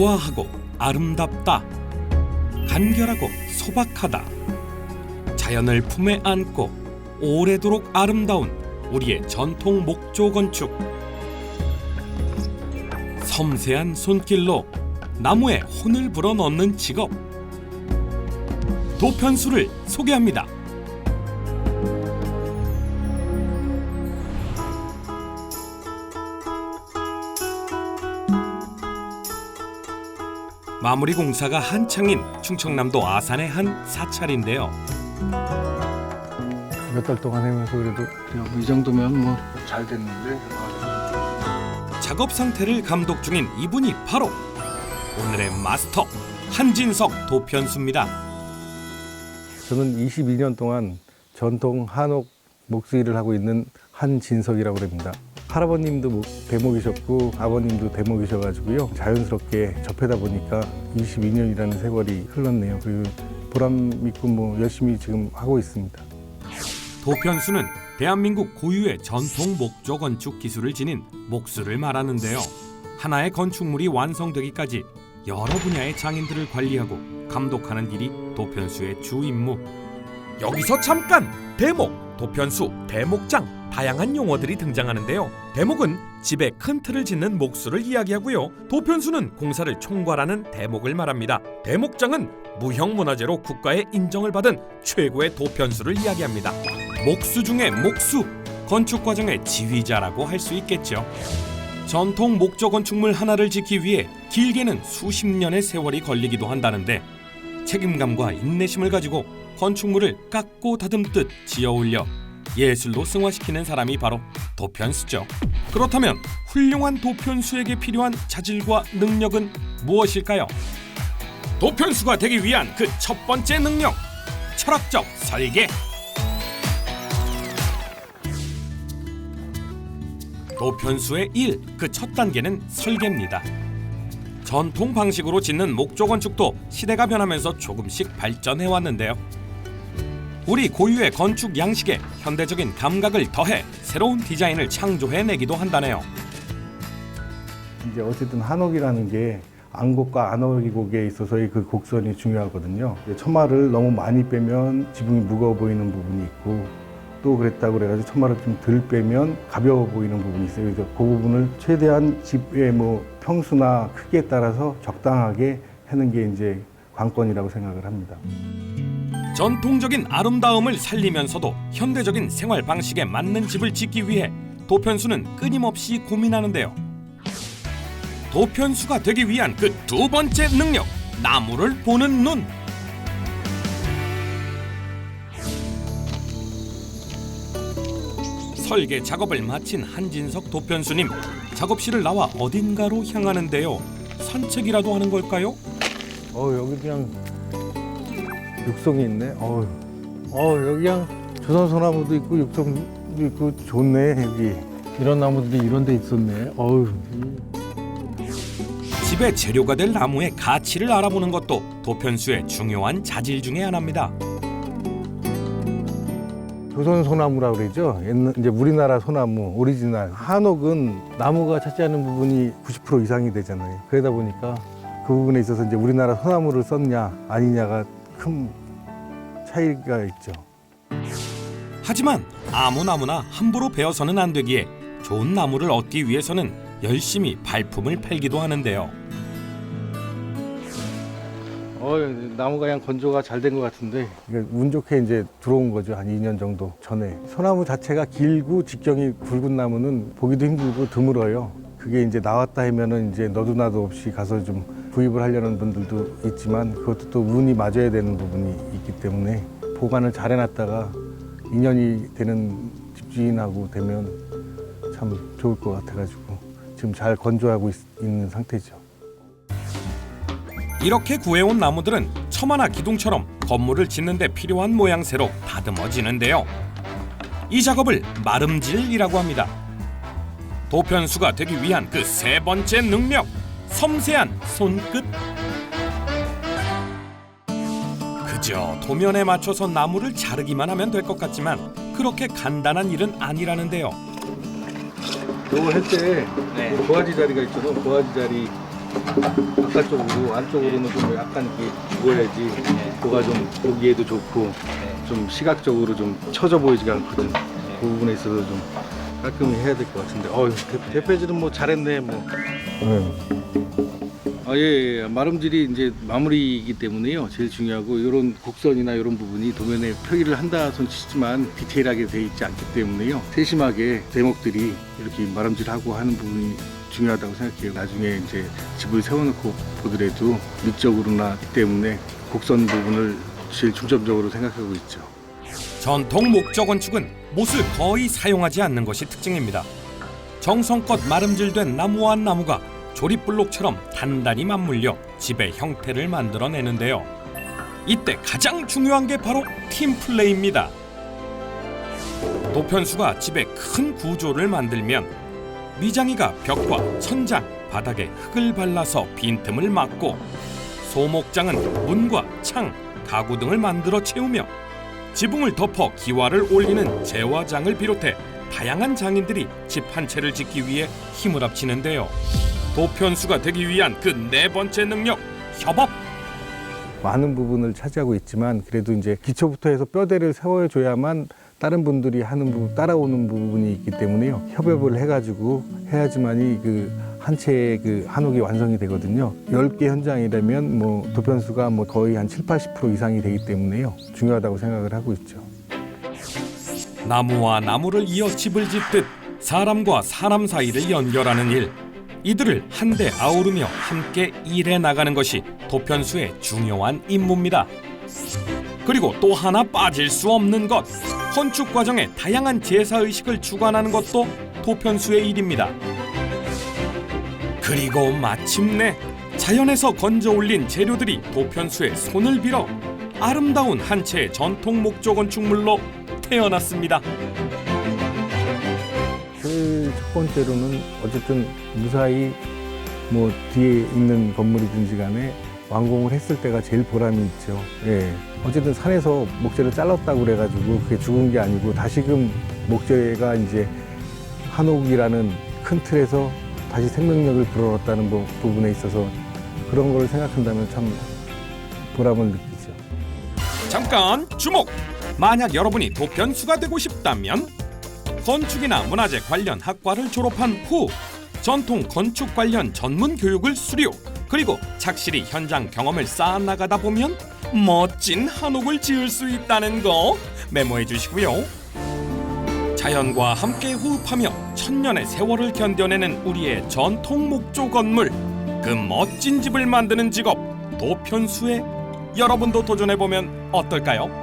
우아하고 아름답다. 간결하고 소박하다. 자연을 품에 안고 오래도록 아름다운 우리의 전통 목조 건축. 섬세한 손길로 나무에 혼을 불어넣는 직업. 도편수를 소개합니다. 마무리 공사가 한창인 충청남도 아산의 한 사찰인데요. 몇 달 동안 하면서 그래도 이 정도면 뭐 잘 됐는데. 작업 상태를 감독 중인 이분이 바로 오늘의 마스터 한진석 도편수입니다. 저는 22년 동안 전통 한옥 목수 일을 하고 있는 한진석이라고 합니다. 할아버님도 대목이셨고 아버님도 대목이셔가지고요. 자연스럽게 접하다 보니까 22년이라는 세월이 흘렀네요. 그리고 보람 있고 뭐 열심히 지금 하고 있습니다. 도편수는 대한민국 고유의 전통 목조 건축 기술을 지닌 목수를 말하는데요. 하나의 건축물이 완성되기까지 여러 분야의 장인들을 관리하고 감독하는 일이 도편수의 주 임무. 여기서 잠깐! 대목, 도편수, 대목장 다양한 용어들이 등장하는데요. 대목은 집에 큰 틀을 짓는 목수를 이야기하고요. 도편수는 공사를 총괄하는 대목을 말합니다. 대목장은 무형문화재로 국가의 인정을 받은 최고의 도편수를 이야기합니다. 목수 중에 목수, 건축 과정의 지휘자라고 할 수 있겠죠. 전통 목조 건축물 하나를 짓기 위해 길게는 수십 년의 세월이 걸리기도 한다는데 책임감과 인내심을 가지고 건축물을 깎고 다듬듯 지어올려 예술로 승화시키는 사람이 바로 도편수죠. 그렇다면 훌륭한 도편수에게 필요한 자질과 능력은 무엇일까요? 도편수가 되기 위한 그 첫 번째 능력, 철학적 설계. 도편수의 일, 그 첫 단계는 설계입니다. 전통 방식으로 짓는 목조 건축도 시대가 변하면서 조금씩 발전해 왔는데요. 우리 고유의 건축 양식에 현대적인 감각을 더해 새로운 디자인을 창조해내기도 한다네요. 이제 어쨌든 한옥이라는 게 안곡과 안어기곡에 있어서의 그 곡선이 중요하거든요. 처마를 너무 많이 빼면 지붕이 무거워 보이는 부분이 있고 또 그랬다고 그래가지고 처마를 좀 덜 빼면 가벼워 보이는 부분이 있어요. 그래서 그 부분을 최대한 집의 뭐 평수나 크기에 따라서 적당하게 하는 게 이제 관건이라고 생각을 합니다. 전통적인 아름다움을 살리면서도 현대적인 생활 방식에 맞는 집을 짓기 위해 도편수는 끊임없이 고민하는데요. 도편수가 되기 위한 그 두 번째 능력, 나무를 보는 눈. 설계 작업을 마친 한진석 도편수님, 작업실을 나와 어딘가로 향하는데요. 산책이라도 하는 걸까요? 여기 그냥 육성이 있네. 여기 그냥 조선 소나무도 있고 육성도 있고 좋네. 여기 이런 나무들이 이런 데 있었네. 집의 재료가 될 나무의 가치를 알아보는 것도 도편수의 중요한 자질 중에 하나입니다. 조선 소나무라고 그러죠. 옛날 이제 우리나라 소나무 오리지널. 한옥은 나무가 차지하는 부분이 90% 이상이 되잖아요. 그러다 보니까 그 부분에 있어서 이제 우리나라 소나무를 썼냐 아니냐가 큰 차이가 있죠. 하지만 아무 나무나 함부로 베어서는 안 되기에 좋은 나무를 얻기 위해서는 열심히 발품을 팔기도 하는데요. 나무가 그냥 건조가 잘 된 것 같은데 운 좋게 이제 들어온 거죠. 한 2년 정도 전에. 소나무 자체가 길고 직경이 굵은 나무는 보기도 힘들고 드물어요. 그게 이제 나왔다 하면은 이제 너도 나도 없이 가서 좀 구입을 하려는 분들도 있지만 그것도 또 운이 맞아야 되는 부분이 있기 때문에 보관을 잘 해놨다가 2년이 되는 집주인하고 되면 참 좋을 것 같아가지고 지금 잘 건조하고 있는 상태죠. 이렇게 구해온 나무들은 처마나 기둥처럼 건물을 짓는 데 필요한 모양새로 다듬어지는데요. 이 작업을 마름질이라고 합니다. 도편수가 되기 위한 그 세 번째 능력, 섬세한 손끝. 그저 도면에 맞춰서 나무를 자르기만 하면 될 것 같지만 그렇게 간단한 일은 아니라는데요. 이걸 할 때 고화지 자리가 있잖아. 고화지 자리 바깥쪽으로 안쪽으로는 좀 약간 이렇게 죽어야지 그거가 좀 보기에도 좋고 좀 시각적으로 좀 처져 보이지가 않거든. 그 부분에 있어서 좀 깔끔히 해야 될 것 같은데. 대패질은 뭐 잘했네 뭐. 예. 마름질이 이제 마무리이기 때문에요. 제일 중요하고 이런 곡선이나 이런 부분이 도면에 표기를 한다 손 치지만 디테일하게 돼 있지 않기 때문에요. 세심하게 대목들이 이렇게 마름질하고 하는 부분이 중요하다고 생각해요. 나중에 이제 집을 세워놓고 보더라도 미적으로나 하기 때문에 곡선 부분을 제일 중점적으로 생각하고 있죠. 전통 목조 건축은 못을 거의 사용하지 않는 것이 특징입니다. 정성껏 마름질된 나무와 나무가 조립블록처럼 단단히 맞물려 집의 형태를 만들어내는데요. 이때 가장 중요한 게 바로 팀플레이입니다. 도편수가 집에 큰 구조를 만들면 미장이가 벽과 천장, 바닥에 흙을 발라서 빈틈을 막고 소목장은 문과 창, 가구 등을 만들어 채우며 지붕을 덮어 기와를 올리는 제와장을 비롯해 다양한 장인들이 집 한 채를 짓기 위해 힘을 합치는데요. 도편수가 되기 위한 그 네 번째 능력, 협업. 많은 부분을 차지하고 있지만 그래도 이제 기초부터 해서 뼈대를 세워줘야만 다른 분들이 하는 부분 따라오는 부분이 있기 때문에요. 협업을 해가지고 해야지만이 그 한 채의 그 한옥이 완성이 되거든요. 10개 현장이라면 뭐 도편수가 뭐 거의 한 70~80% 이상이 되기 때문에요. 중요하다고 생각을 하고 있죠. 나무와 나무를 이어 집을 짓듯 사람과 사람 사이를 연결하는 일. 이들을 한데 아우르며 함께 일해 나가는 것이 도편수의 중요한 임무입니다. 그리고 또 하나 빠질 수 없는 것. 건축 과정에 다양한 제사의식을 주관하는 것도 도편수의 일입니다. 그리고 마침내 자연에서 건져 올린 재료들이 도편수의 손을 빌어 아름다운 한 채의 전통 목조 건축물로 태어났습니다. 제일 첫 번째로는 어쨌든 무사히 뭐 뒤에 있는 건물이든지 간에 완공을 했을 때가 제일 보람이 있죠. 예. 어쨌든 산에서 목재를 잘랐다고 그래가지고 그게 죽은 게 아니고 다시금 목재가 이제 한옥이라는 큰 틀에서 다시 생명력을 불어넣었다는 부분에 있어서 그런 걸 생각한다면 참 보람을 느끼죠. 잠깐 주목! 만약 여러분이 도편수가 되고 싶다면 건축이나 문화재 관련 학과를 졸업한 후 전통 건축 관련 전문 교육을 수료, 그리고 착실히 현장 경험을 쌓아나가다 보면 멋진 한옥을 지을 수 있다는 거 메모해 주시고요. 자연과 함께 호흡하며 천년의 세월을 견뎌내는 우리의 전통 목조 건물, 그 멋진 집을 만드는 직업 도편수에 여러분도 도전해보면 어떨까요?